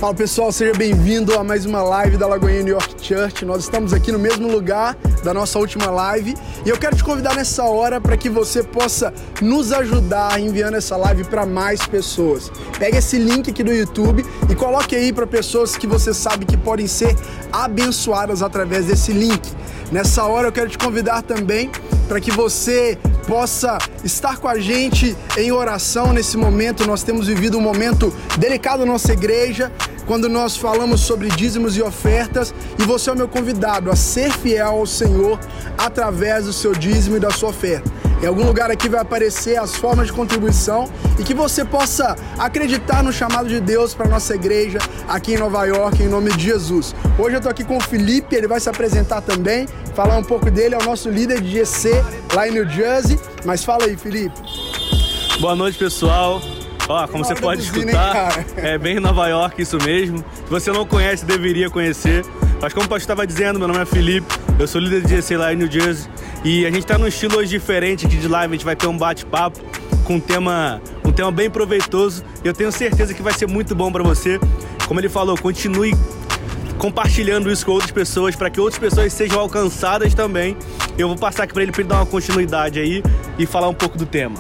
Fala pessoal, seja bem-vindo a mais uma live da Lagoinha New York Church. Nós estamos aqui no mesmo lugar da nossa última live e eu quero te convidar nessa hora para que você possa nos ajudar enviando essa live para mais pessoas. Pega esse link aqui do YouTube e coloque aí para pessoas que você sabe que podem ser abençoadas através desse link. Nessa hora eu quero te convidar também para que você possa estar com a gente em oração nesse momento. Nós temos vivido um momento delicado na nossa igreja, quando nós falamos sobre dízimos e ofertas, e você é o meu convidado a ser fiel ao Senhor através do seu dízimo e da sua oferta. Em algum lugar aqui vai aparecer as formas de contribuição e que você possa acreditar no chamado de Deus para a nossa igreja aqui em Nova York, em nome de Jesus. Hoje eu estou aqui com o Felipe, ele vai se apresentar também, falar um pouco dele, é o nosso líder de GC lá em New Jersey. Mas fala aí, Felipe. Boa noite, pessoal. Como você pode escutar, é bem Nova York isso mesmo. Se você não conhece, deveria conhecer. Mas como o pastor estava dizendo, meu nome é Felipe, eu sou líder de GC lá em New Jersey. E a gente está num estilo hoje diferente aqui de live, a gente vai ter um bate-papo com um tema bem proveitoso. E eu tenho certeza que vai ser muito bom para você. Como ele falou, continue compartilhando isso com outras pessoas, para que outras pessoas sejam alcançadas também. Eu vou passar aqui para ele dar uma continuidade aí e falar um pouco do tema.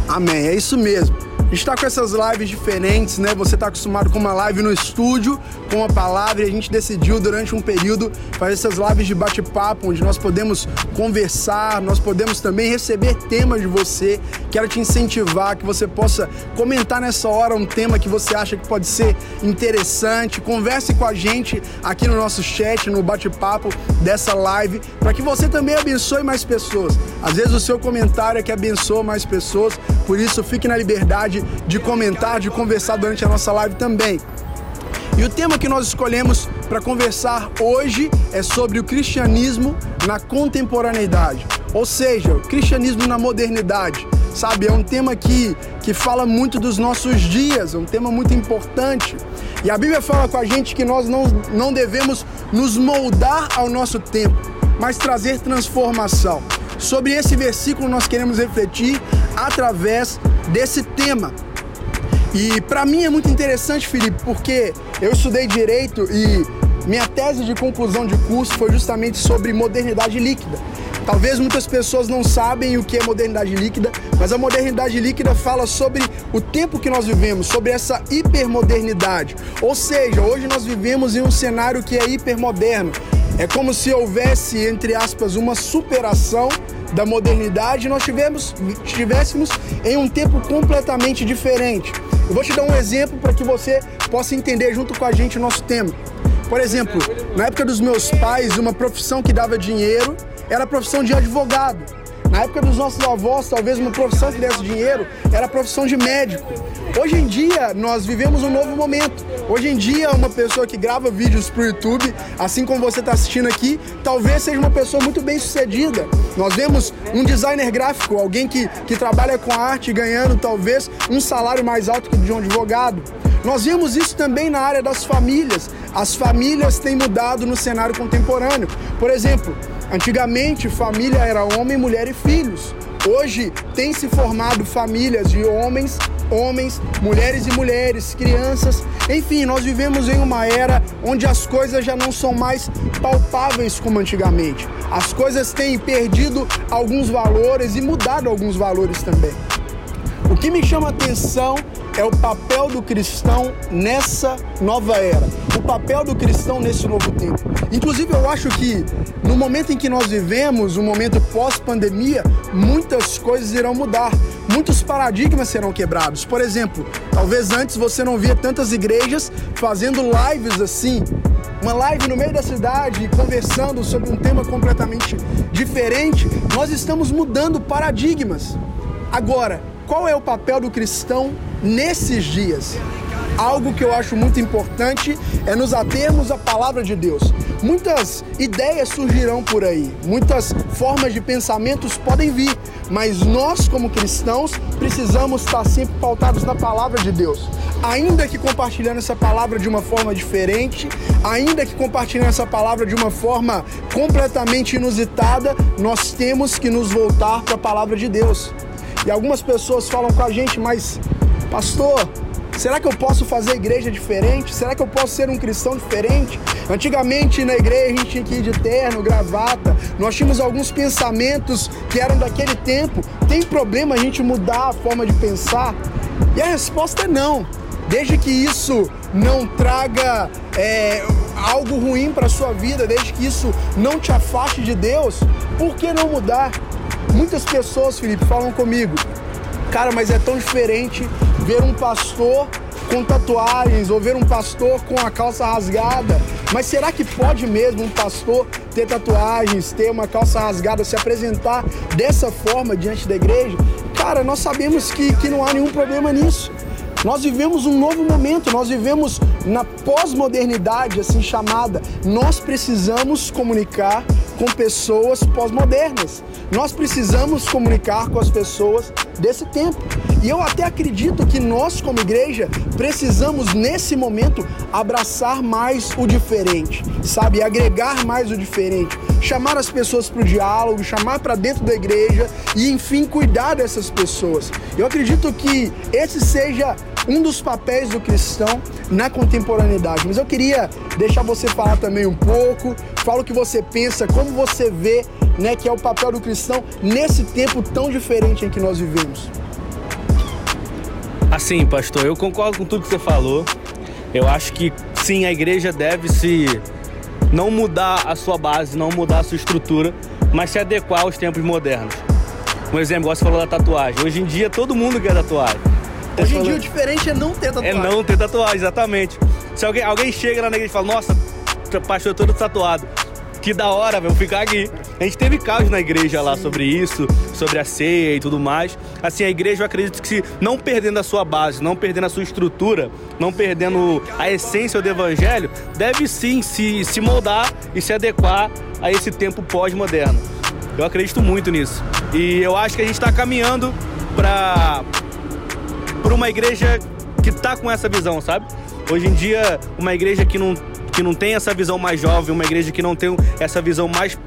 Amém, é isso mesmo. A gente está com essas lives diferentes, né? Você está acostumado com uma live no estúdio, com a palavra, e a gente decidiu durante um período fazer essas lives de bate-papo, onde nós podemos conversar, nós podemos também receber temas de você. Quero te incentivar que você possa comentar nessa hora um tema que você acha que pode ser interessante. Converse com a gente aqui no nosso chat, no bate-papo dessa live, para que você também abençoe mais pessoas. Às vezes o seu comentário é que abençoa mais pessoas, por isso fique na liberdade de comentar, de conversar durante a nossa live também. E o tema que nós escolhemos para conversar hoje é sobre o cristianismo na contemporaneidade, ou seja, o cristianismo na modernidade. Sabe, é um tema que fala muito dos nossos dias, é um tema muito importante. E a Bíblia fala com a gente que nós não devemos nos moldar ao nosso tempo, mas trazer transformação. Sobre esse versículo nós queremos refletir através desse tema. E para mim é muito interessante, Felipe, porque eu estudei Direito e minha tese de conclusão de curso foi justamente sobre modernidade líquida. Talvez muitas pessoas não sabem o que é modernidade líquida, mas a modernidade líquida fala sobre o tempo que nós vivemos, sobre essa hipermodernidade. Ou seja, hoje nós vivemos em um cenário que é hipermoderno. É como se houvesse, entre aspas, uma superação da modernidade e nós estivéssemos em um tempo completamente diferente. Eu vou te dar um exemplo para que você possa entender junto com a gente o nosso tema. Por exemplo, na época dos meus pais, uma profissão que dava dinheiro era a profissão de advogado. Na época dos nossos avós, talvez uma profissão que desse dinheiro era a profissão de médico. Hoje em dia, nós vivemos um novo momento. Hoje em dia, uma pessoa que grava vídeos para o YouTube, assim como você está assistindo aqui, talvez seja uma pessoa muito bem sucedida. Nós vemos um designer gráfico, alguém que trabalha com arte, ganhando talvez um salário mais alto que o de um advogado. Nós vemos isso também na área das famílias. As famílias têm mudado no cenário contemporâneo. Por exemplo, antigamente família era homem, mulher e filhos. Hoje tem se formado famílias de homens, mulheres e mulheres, crianças. Enfim, nós vivemos em uma era onde as coisas já não são mais palpáveis como antigamente. As coisas têm perdido alguns valores e mudado alguns valores também. O que me chama a atenção é o papel do cristão nessa nova era, o papel do cristão nesse novo tempo. Inclusive, eu acho que no momento em que nós vivemos, um momento pós-pandemia, muitas coisas irão mudar, muitos paradigmas serão quebrados. Por exemplo, talvez antes você não via tantas igrejas fazendo lives assim, uma live no meio da cidade, conversando sobre um tema completamente diferente. Nós estamos mudando paradigmas. Agora, qual é o papel do cristão nesses dias? Algo que eu acho muito importante é nos atermos à palavra de Deus. Muitas ideias surgirão por aí, muitas formas de pensamentos podem vir, mas nós como cristãos precisamos estar sempre pautados na palavra de Deus. Ainda que compartilhando essa palavra de uma forma diferente, ainda que compartilhando essa palavra de uma forma completamente inusitada, nós temos que nos voltar para a palavra de Deus. E algumas pessoas falam com a gente, mas pastor, Será que eu posso fazer igreja diferente? Será que eu posso ser um cristão diferente? Antigamente na igreja a gente tinha que ir de terno, gravata. Nós tínhamos alguns pensamentos que eram daquele tempo. Tem problema a gente mudar a forma de pensar? E a resposta é não. Desde que isso não traga algo ruim para a sua vida, desde que isso não te afaste de Deus, por que não mudar? Muitas pessoas, Felipe, falam comigo: cara, mas é tão diferente ver um pastor com tatuagens ou ver um pastor com a calça rasgada. Mas será que pode mesmo um pastor ter tatuagens, ter uma calça rasgada, se apresentar dessa forma diante da igreja? Cara, nós sabemos que não há nenhum problema nisso. Nós vivemos um novo momento, nós vivemos na pós-modernidade, assim chamada. Nós precisamos comunicar com pessoas pós-modernas. Nós precisamos comunicar com as pessoas desse tempo. E eu até acredito que nós, como igreja, precisamos, nesse momento, abraçar mais o diferente, sabe? Agregar mais o diferente. Chamar as pessoas para o diálogo, chamar para dentro da igreja e, enfim, cuidar dessas pessoas. Eu acredito que esse seja um dos papéis do cristão na contemporaneidade. Mas eu queria deixar você falar também um pouco, fala o que você pensa, como você vê, né, que é o papel do cristão nesse tempo tão diferente em que nós vivemos. Assim, pastor, eu concordo com tudo que você falou. Eu acho que sim, a igreja deve não mudar a sua base, não mudar a sua estrutura, mas se adequar aos tempos modernos. Um exemplo, você falou da tatuagem. Hoje em dia todo mundo quer tatuagem. Hoje em dia o diferente é não ter tatuagem. É não ter tatuagem, exatamente. Se alguém chega lá na igreja e fala: nossa, pastor, todo tatuado, que da hora, vou ficar aqui. A gente teve casos na igreja lá sobre isso, sobre a ceia e tudo mais. Assim, a igreja, eu acredito que, não perdendo a sua base, não perdendo a sua estrutura, não perdendo a essência do evangelho, deve sim se moldar e se adequar a esse tempo pós-moderno. Eu acredito muito nisso. E eu acho que a gente está caminhando para uma igreja que tá com essa visão, sabe? Hoje em dia, uma igreja que não tem essa visão mais jovem, uma igreja que não tem essa visão mais...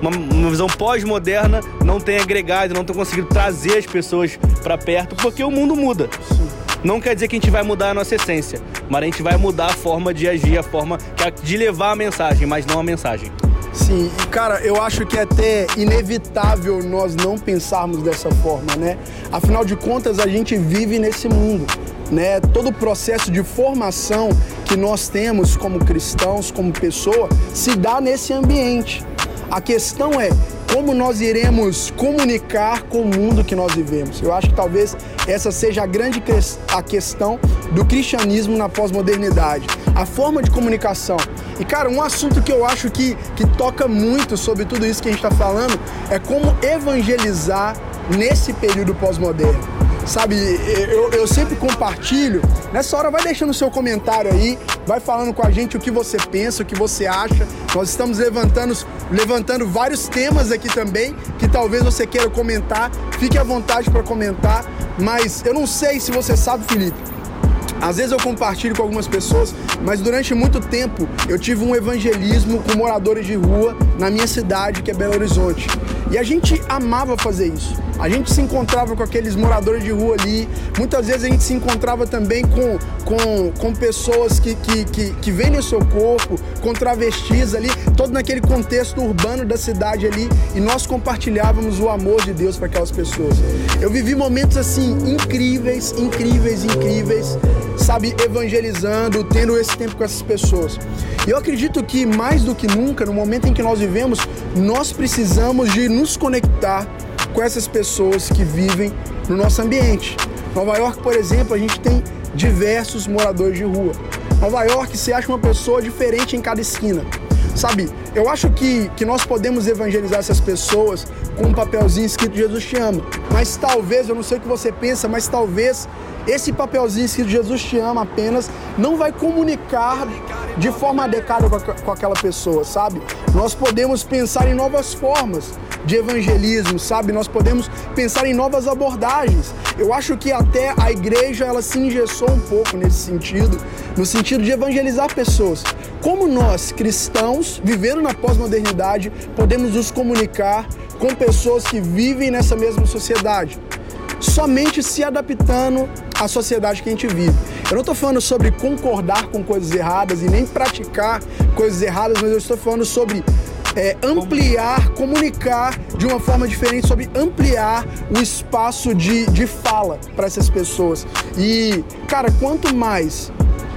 Uma visão pós-moderna, não tem agregado, não tem conseguido trazer as pessoas para perto, porque o mundo muda. Sim. Não quer dizer que a gente vai mudar a nossa essência, mas a gente vai mudar a forma de agir, a forma de levar a mensagem, mas não a mensagem. Sim, e cara, eu acho que é até inevitável nós não pensarmos dessa forma, né? Afinal de contas, a gente vive nesse mundo, né? Todo o processo de formação que nós temos como cristãos, como pessoa, se dá nesse ambiente. A questão é como nós iremos comunicar com o mundo que nós vivemos. Eu acho que talvez essa seja a grande questão do cristianismo na pós-modernidade. A forma de comunicação. E, cara, um assunto que eu acho que toca muito sobre tudo isso que a gente está falando é como evangelizar nesse período pós-moderno. Sabe, eu sempre compartilho. Nessa hora vai deixando o seu comentário aí, vai falando com a gente o que você pensa, o que você acha. Nós estamos levantando vários temas aqui também, que talvez você queira comentar. Fique à vontade para comentar, mas eu não sei se você sabe, Felipe. Às vezes eu compartilho com algumas pessoas, mas durante muito tempo eu tive um evangelismo com moradores de rua na minha cidade, que é Belo Horizonte. E a gente amava fazer isso. A gente se encontrava com aqueles moradores de rua ali. Muitas vezes a gente se encontrava também com pessoas que vendem o seu corpo, com travestis ali, todo naquele contexto urbano da cidade ali. E nós compartilhávamos o amor de Deus para aquelas pessoas. Eu vivi momentos assim incríveis, sabe, evangelizando, tendo esse tempo com essas pessoas. E eu acredito que mais do que nunca, no momento em que nós vivemos, nós precisamos de nos conectar com essas pessoas que vivem no nosso ambiente. Nova York, por exemplo, a gente tem diversos moradores de rua. Nova York, você acha uma pessoa diferente em cada esquina. Sabe, eu acho que nós podemos evangelizar essas pessoas com um papelzinho escrito Jesus te ama. Mas talvez, eu não sei o que você pensa, mas talvez esse papelzinho escrito Jesus te ama apenas não vai comunicar de forma adequada com aquela pessoa, sabe? Nós podemos pensar em novas formas de evangelismo, sabe? Nós podemos pensar em novas abordagens. Eu acho que até a igreja, ela se engessou um pouco nesse sentido, no sentido de evangelizar pessoas. Como nós, cristãos, vivendo na pós-modernidade, podemos nos comunicar com pessoas que vivem nessa mesma sociedade? somente se adaptando à sociedade que a gente vive. Eu não estou falando sobre concordar com coisas erradas e nem praticar coisas erradas, mas eu estou falando sobre ampliar, comunicar de uma forma diferente, sobre ampliar o espaço de fala para essas pessoas. E, cara, quanto mais,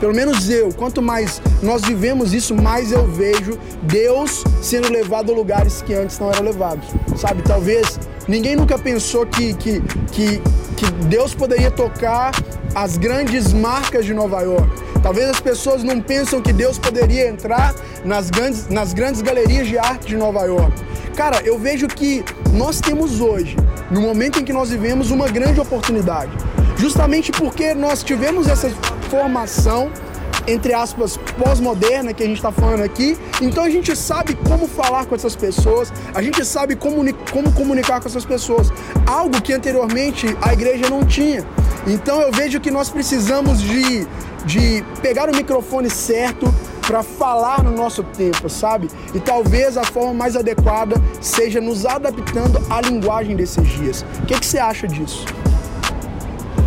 pelo menos quanto mais nós vivemos isso, mais eu vejo Deus sendo levado a lugares que antes não eram levados, sabe? Talvez ninguém nunca pensou que Deus poderia tocar as grandes marcas de Nova York. Talvez as pessoas não pensam que Deus poderia entrar nas grandes galerias de arte de Nova York. Cara, eu vejo que nós temos hoje, no momento em que nós vivemos, uma grande oportunidade. Justamente porque nós tivemos essa formação, entre aspas, pós-moderna que a gente está falando aqui. Então a gente sabe como falar com essas pessoas, a gente sabe como comunicar com essas pessoas. Algo que anteriormente a igreja não tinha. Então eu vejo que nós precisamos de pegar o microfone certo para falar no nosso tempo, sabe? E talvez a forma mais adequada seja nos adaptando à linguagem desses dias. O que você acha disso?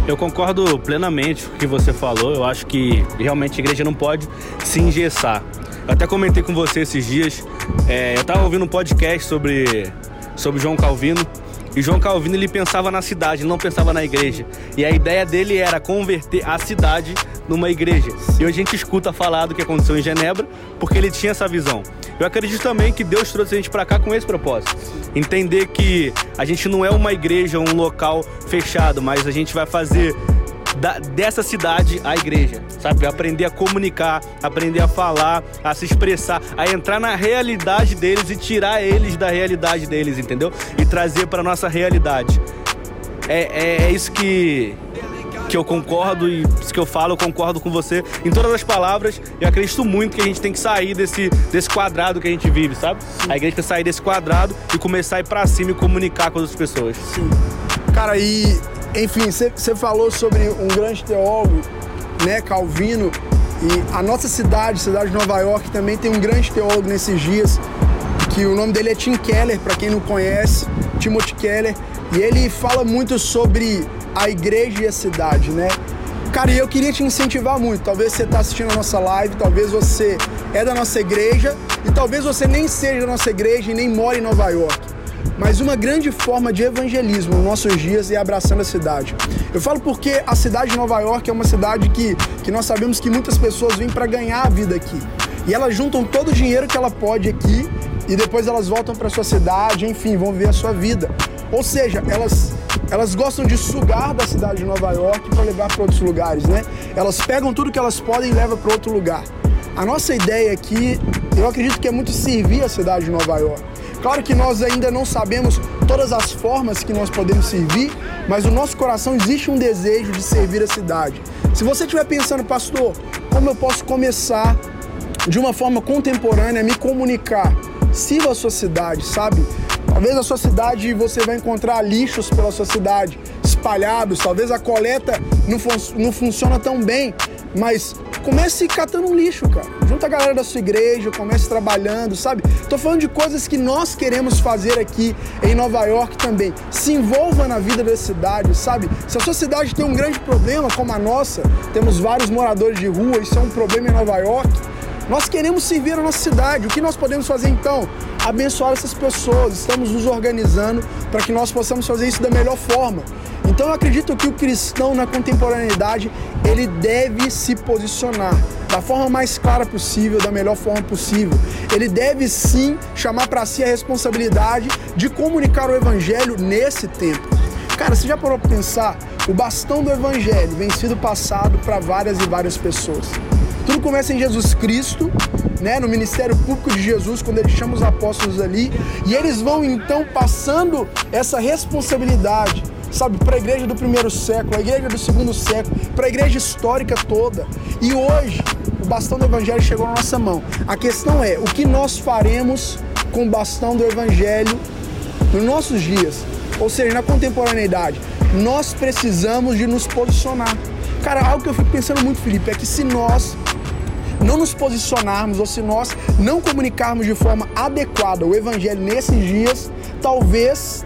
Eu concordo plenamente com o que você falou. Eu acho que realmente a igreja não pode se engessar. Eu até comentei com você esses dias, eu estava ouvindo um podcast sobre João Calvino. E João Calvino, ele pensava na cidade, ele não pensava na igreja. E a ideia dele era converter a cidade numa igreja. E hoje a gente escuta falar do que aconteceu em Genebra, porque ele tinha essa visão. Eu acredito também que Deus trouxe a gente para cá com esse propósito. Entender que a gente não é uma igreja, um local fechado, mas a gente vai fazer dessa cidade a igreja, sabe? Aprender a comunicar, aprender a falar, a se expressar, a entrar na realidade deles e tirar eles da realidade deles, entendeu? E trazer para nossa realidade. É isso que eu concordo, e isso que eu falo, eu concordo com você em todas as palavras. Eu acredito muito que a gente tem que sair desse quadrado que a gente vive, sabe? Sim. A igreja tem que sair desse quadrado e começar a ir pra cima e comunicar com as outras pessoas. Sim. Cara, enfim, você falou sobre um grande teólogo, né, Calvino, e a nossa cidade de Nova York, também tem um grande teólogo nesses dias, que o nome dele é Tim Keller, para quem não conhece, Timothy Keller, e ele fala muito sobre a igreja e a cidade, né? Cara, e eu queria te incentivar muito. Talvez você está assistindo a nossa live, talvez você é da nossa igreja, e talvez você nem seja da nossa igreja e nem mora em Nova York. Mas uma grande forma de evangelismo nos nossos dias é abraçando a cidade. Eu falo porque a cidade de Nova York é uma cidade que nós sabemos que muitas pessoas vêm para ganhar a vida aqui. E elas juntam todo o dinheiro que ela pode aqui e depois elas voltam para sua cidade, enfim, vão viver a sua vida. Ou seja, elas gostam de sugar da cidade de Nova York para levar para outros lugares, né? Elas pegam tudo que elas podem e levam para outro lugar. A nossa ideia aqui, eu acredito que é muito servir a cidade de Nova York. Claro que nós ainda não sabemos todas as formas que nós podemos servir, mas no nosso coração existe um desejo de servir a cidade. Se você estiver pensando, pastor, como eu posso começar de uma forma contemporânea a me comunicar? Sirva a sua cidade, sabe? Talvez a sua cidade você vai encontrar lixos pela sua cidade espalhados, talvez a coleta não funciona tão bem, mas comece catando um lixo, cara. Junta a galera da sua igreja, comece trabalhando, sabe? Tô falando de coisas que nós queremos fazer aqui em Nova York também. Se envolva na vida da cidade, sabe? Se a sua cidade tem um grande problema, como a nossa, temos vários moradores de rua, isso é um problema em Nova York, nós queremos servir a nossa cidade. O que nós podemos fazer então? Abençoar essas pessoas. Estamos nos organizando para que nós possamos fazer isso da melhor forma. Então eu acredito que o cristão na contemporaneidade, ele deve se posicionar da forma mais clara possível, da melhor forma possível. Ele deve sim chamar para si a responsabilidade de comunicar o evangelho nesse tempo. Cara, você já parou para pensar? O bastão do evangelho vem sendo passado para várias e várias pessoas. Tudo começa em Jesus Cristo, né, no ministério público de Jesus, quando ele chama os apóstolos ali, e eles vão então passando essa responsabilidade, sabe, para a igreja do primeiro século, a igreja do segundo século, para a igreja histórica toda. E hoje, o bastão do evangelho chegou na nossa mão. A questão é, o que nós faremos com o bastão do evangelho nos nossos dias? Ou seja, na contemporaneidade, nós precisamos de nos posicionar. Cara, algo que eu fico pensando muito, Felipe, é que se nós não nos posicionarmos ou se nós não comunicarmos de forma adequada o evangelho nesses dias, talvez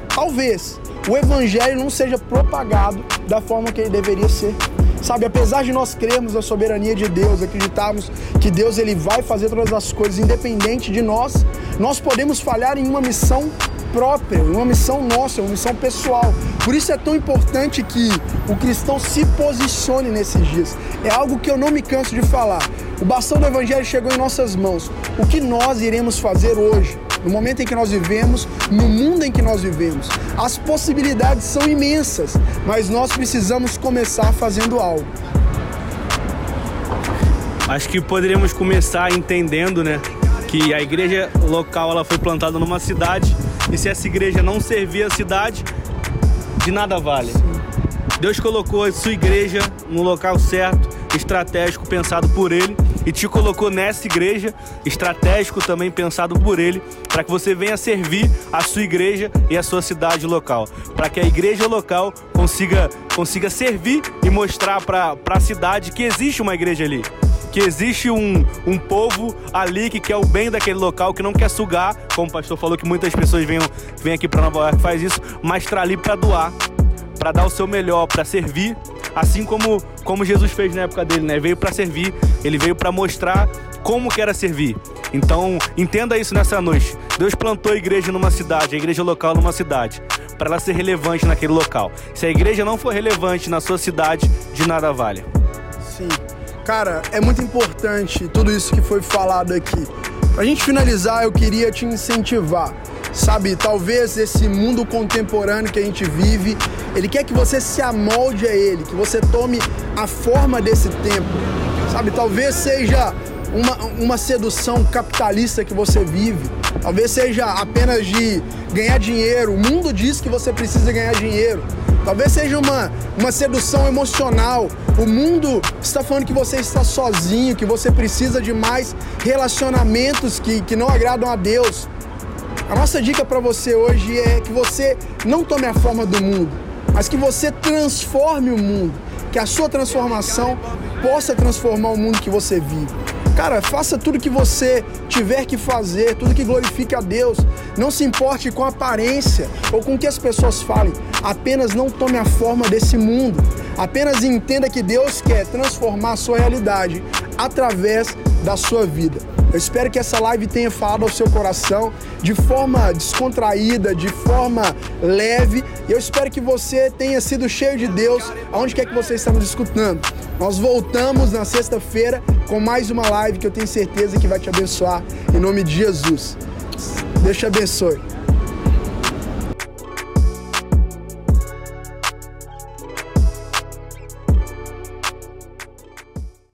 o evangelho não seja propagado da forma que ele deveria ser. Sabe, apesar de nós crermos na soberania de Deus, acreditarmos que Deus ele vai fazer todas as coisas independente de nós, nós podemos falhar em uma missão própria, uma missão nossa, uma missão pessoal. Por isso é tão importante que o cristão se posicione nesses dias. É algo que eu não me canso de falar. O bastão do evangelho chegou em nossas mãos. O que nós iremos fazer hoje, no momento em que nós vivemos, no mundo em que nós vivemos? As possibilidades são imensas, mas nós precisamos começar fazendo algo. Acho que poderíamos começar entendendo, né, que a igreja local ela foi plantada numa cidade, e se essa igreja não servir a cidade, de nada vale. Deus colocou a sua igreja no local certo, estratégico, pensado por Ele, e te colocou nessa igreja, estratégico também pensado por Ele, para que você venha servir a sua igreja e a sua cidade local, para que a igreja local consiga servir e mostrar para a cidade que existe uma igreja ali, que existe um povo ali que quer o bem daquele local, que não quer sugar, como o pastor falou que muitas pessoas vêm aqui para Nova York e faz isso, mas está ali para doar, para dar o seu melhor, para servir, assim como Jesus fez na época dele, né? Veio para servir, ele veio para mostrar como que era servir. Então, entenda isso nessa noite. Deus plantou a igreja numa cidade, a igreja local numa cidade, para ela ser relevante naquele local. Se a igreja não for relevante na sua cidade, de nada vale. Sim. Cara, é muito importante tudo isso que foi falado aqui. Pra gente finalizar, eu queria te incentivar. Sabe, talvez esse mundo contemporâneo que a gente vive, ele quer que você se amolde a ele, que você tome a forma desse tempo. Sabe, talvez seja uma sedução capitalista que você vive. Talvez seja apenas de ganhar dinheiro. O mundo diz que você precisa ganhar dinheiro. Talvez seja uma sedução emocional. O mundo está falando que você está sozinho, que você precisa de mais relacionamentos que não agradam a Deus. A nossa dica para você hoje é que você não tome a forma do mundo, mas que você transforme o mundo, que a sua transformação possa transformar o mundo que você vive. Cara, faça tudo que você tiver que fazer, tudo que glorifique a Deus. Não se importe com a aparência ou com o que as pessoas falem. Apenas não tome a forma desse mundo. Apenas entenda que Deus quer transformar a sua realidade através da sua vida. Eu espero que essa live tenha falado ao seu coração de forma descontraída, de forma leve. E eu espero que você tenha sido cheio de Deus, aonde quer que você esteja nos escutando. Nós voltamos na sexta-feira com mais uma live que eu tenho certeza que vai te abençoar. Em nome de Jesus. Deus te abençoe.